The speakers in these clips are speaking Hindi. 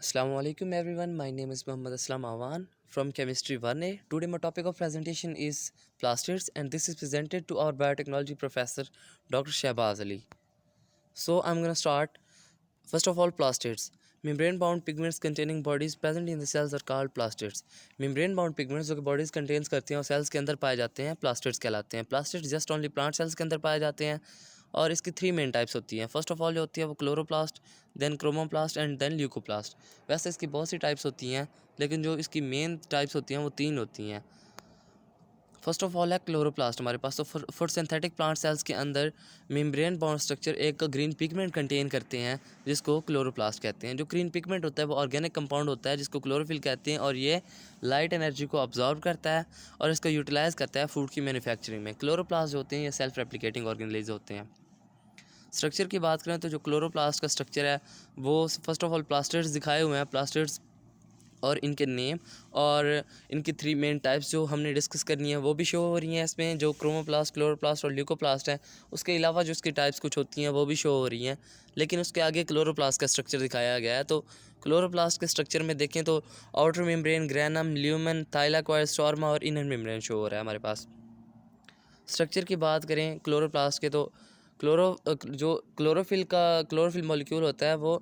Assalamu alaikum everyone. My name is Muhammad Aslam Awan from Chemistry 1A. Today my topic of presentation is plastids and this is presented to our biotechnology professor Dr. Shahbaz Ali. So I'm going to start. First of all, plastids. Membrane bound pigments containing bodies present in the cells are called plastids. Membrane bound pigments जो कि bodies contains करती हैं और cells के अंदर पाए जाते हैं plastids कहलाते हैं. Plastids just only plant cells के अंदर पाए जाते हैं और इसकी 3 मेन टाइप्स होती हैं. फर्स्ट ऑफ ऑल जो होती है वो chloroplast, then chromoplast and then leucoplast. वैसे इसकी बहुत सी टाइप्स होती हैं लेकिन जो इसकी मेन टाइप्स होती हैं वो 3 होती हैं. फर्स्ट ऑफ ऑल है क्लोरोप्लास्ट हमारे पास. तो फोटोसिंथेटिक प्लांट सेल्स के अंदर मेम्ब्रेन बाउंड स्ट्रक्चर एक ग्रीन पिगमेंट कंटेन करते हैं जिसको क्लोरोप्लास्ट कहते हैं. जो ग्रीन पिगमेंट होता है वो ऑर्गेनिक कंपाउंड होता है जिसको क्लोरोफिल कहते हैं और ये लाइट एनर्जी को ऑब्जॉर्व करता है और इसको यूटिलाइज करता है फूड की मैन्युफैक्चरिंग में. क्लोरोप्लास्ट जो होते हैं ये सेल्फ रेप्लिकेटिंग ऑर्गेनेलिज होते हैं. स्ट्रक्चर की बात करें तो जो क्लोरोप्लास्ट का स्ट्रक्चर है वो फर्स्ट ऑफ ऑल प्लास्टिड्स दिखाए हुए हैं. प्लास्टिड्स और इनके नेम और इनकी 3 मेन टाइप्स जो हमने डिस्कस करनी है वो भी शो हो रही हैं इसमें. जो क्रोमोप्लास्ट, क्लोरोप्लास्ट और ल्यूकोप्लास्ट है उसके अलावा जो इसकी टाइप्स कुछ होती हैं वो भी शो हो रही हैं. लेकिन उसके आगे क्लोरोप्लास्ट का स्ट्रक्चर दिखाया गया है. तो क्लोरोप्लास्ट के स्ट्रक्चर में देखें तो outer membrane, granum, lumen, thylakoid, stroma और इनर मेम्ब्रेन शो हो रहा है हमारे पास. स्ट्रक्चर की बात करें क्लोरोप्लास्ट के तो जो क्लोरोफिल मॉलिक्यूल होता है वो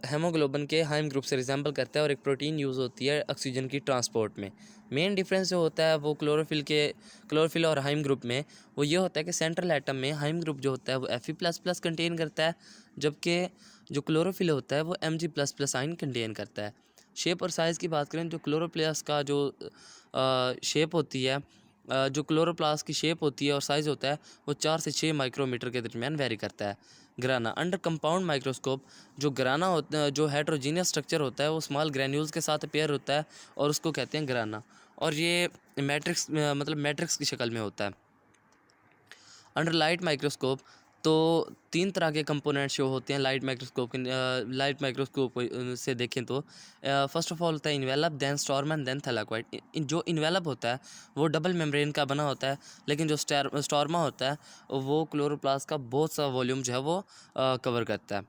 हेमोग्लोबिन के हाइम ग्रुप से रिजेंबल करता है और एक प्रोटीन यूज़ होती है ऑक्सीजन की ट्रांसपोर्ट में. मेन डिफरेंस जो होता है वो क्लोरोफिल और हाइम ग्रुप में वो ये होता है कि सेंट्रल एटम में हाइम ग्रुप जो होता है वो Fe++ कंटेन करता है जबकि जो क्लोरोफिल होता है वो Mg++ आयन कंटेन करता है. शेप और साइज़ की बात करें जो क्लोरोप्लास्ट का जो शेप होती है जो क्लोरोप्लास्ट की शेप होती है और साइज़ होता है वो 4 से 6 माइक्रोमीटर के दरमियान वेरी करता है. ग्राना अंडर कंपाउंड माइक्रोस्कोप जो ग्राना होता है, जो हेट्रोजीनियस स्ट्रक्चर होता है वो स्मॉल ग्रैन्यूल्स के साथ अपेयर होता है और उसको कहते हैं ग्राना और ये मैट्रिक्स की शक्ल में होता है. अंडर लाइट माइक्रोस्कोप तो 3 तरह के कंपोनेंट शो होते हैं लाइट माइक्रोस्कोप से देखें तो फर्स्ट ऑफ ऑल होता है इन्वेलप, देन स्टॉर्मन, देन थैलाकॉइड. जो इन्वेलप होता है वो डबल मेम्ब्रेन का बना होता है लेकिन जो स्टॉर्मा होता है वो क्लोरोप्लास्ट का बहुत सा वॉल्यूम जो है वो कवर करता है.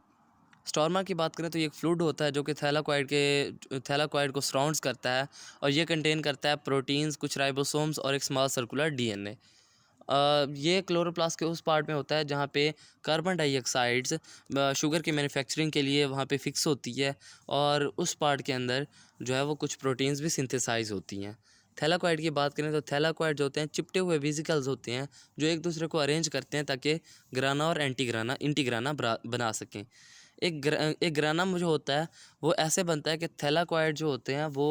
स्टॉर्मा की बात करें तो ये एक फ्लूइड होता है जो कि थैलाकॉइड को सराउंड्स करता है और ये कंटेन करता है प्रोटीन्स, कुछ राइबोसोम्स और एक स्मॉल सर्कुलर डीएनए. ये क्लोरोप्लास्ट के उस पार्ट में होता है जहाँ पे कार्बन डाइऑक्साइड्स शुगर की मैन्युफैक्चरिंग के लिए वहाँ पे फिक्स होती है और उस पार्ट के अंदर जो है वो कुछ प्रोटीन्स भी सिंथेसाइज होती हैं. थैलाकॉइड की बात करें तो थैलाकॉइड जो होते हैं चिपटे हुए वेसिकल्स होते हैं जो एक दूसरे को अरेंज करते हैं ताकि ग्राना और इंटीग्राना बना सकें. एक ग्रानम जो होता है वो ऐसे बनता है कि थैलाकॉइड जो होते हैं वो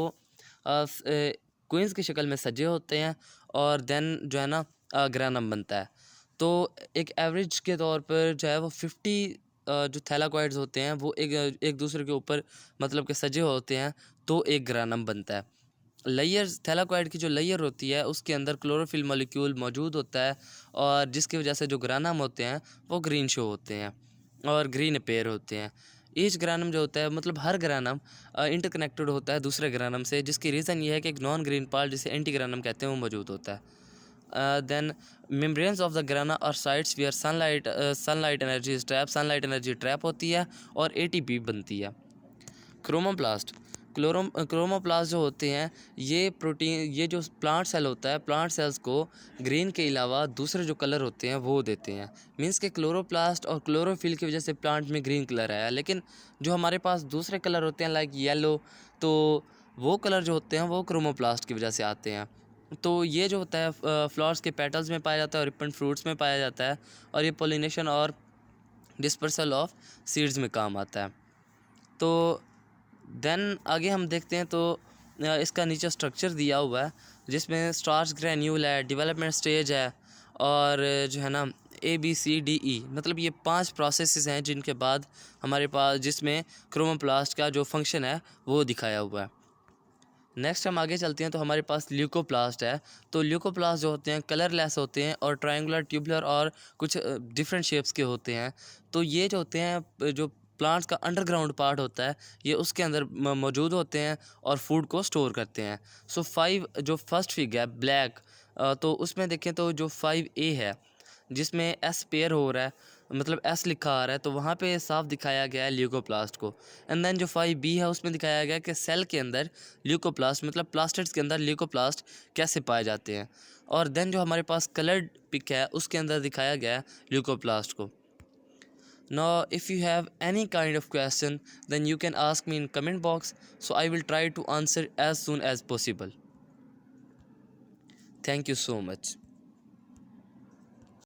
क्वींस की शक्ल में सजे होते हैं और देन जो है ना ग्रानम बनता है. तो एक एवरेज के तौर पर जो है वो 50 जो थैलाकॉइड्स होते हैं वो एक दूसरे के ऊपर मतलब कि सजे होते हैं तो एक ग्रानम बनता है. लेयर्स थैलाकॉइड की जो लेयर होती है उसके अंदर क्लोरोफिल मॉलिक्यूल मौजूद होता है और जिसकी वजह से जो ग्रानम होते हैं वो ग्रीन शो होते हैं और ग्रीन अपेयर होते हैं. ईच ग्रानम जो होता है मतलब हर ग्रानम इंटरकनेक्टेड होता है दूसरे ग्रानम से जिसकी रीज़न ये है कि एक नॉन ग्रीन पार्ट जिसे एंटी ग्रानम कहते हैं वो मौजूद होता है. then membranes of the grana are sites where sunlight energy trap होती है और ATP बनती है. क्रोमोप्लास्ट जो होते हैं ये जो प्लांट सेल होता है प्लांट सेल्स को ग्रीन के अलावा दूसरे जो कलर होते हैं वो देते हैं. मींस के क्लोरोप्लास्ट और क्लोरोफिल की वजह से प्लांट में ग्रीन कलर आया लेकिन जो हमारे पास दूसरे कलर होते हैं लाइक येलो तो वो कलर जो होते हैं वो क्रोमोप्लास्ट की वजह से आते हैं. तो ये जो होता है फ्लावर्स के पेटल्स में पाया जाता है और रिपन फ्रूट्स में पाया जाता है और ये पोलिनेशन और डिस्पर्सल ऑफ सीड्स में काम आता है. तो देन आगे हम देखते हैं तो इसका नीचे स्ट्रक्चर दिया हुआ है जिसमें स्टार्च ग्रैन्यूल है, डेवलपमेंट स्टेज है और जो है ना ABCDE मतलब ये 5 प्रोसेसेस हैं जिनके बाद हमारे पास जिसमें क्रोमोप्लास्ट का जो फंक्शन है वो दिखाया हुआ है. नेक्स्ट हम आगे चलते हैं तो हमारे पास ल्यूकोप्लास्ट है. तो ल्यूकोप्लास्ट जो होते हैं कलरलेस होते हैं और ट्रायंगुलर, ट्यूबुलर और कुछ डिफरेंट शेप्स के होते हैं. तो ये जो होते हैं जो प्लांट्स का अंडरग्राउंड पार्ट होता है ये उसके अंदर मौजूद होते हैं और फूड को स्टोर करते हैं. सो 5 जो फर्स्ट फिग है ब्लैक तो उसमें देखें तो जो 5A है जिसमें S पेयर हो रहा है मतलब एस लिखा आ रहा है, तो वहाँ पे साफ दिखाया गया है ल्यूकोप्लास्ट को। एंड देन जो 5b है उसमें दिखाया गया है कि सेल के अंदर ल्यूकोप्लास्ट मतलब प्लास्टिड्स के अंदर ल्यूकोप्लास्ट कैसे पाए जाते हैं। और देन जो हमारे पास कलर्ड पिक है उसके अंदर दिखाया गया है ल्यूकोप्लास्ट को। Now, if you have any kind of question, then you can ask me in comment box, so I will try to answer as soon as possible. Thank you so much.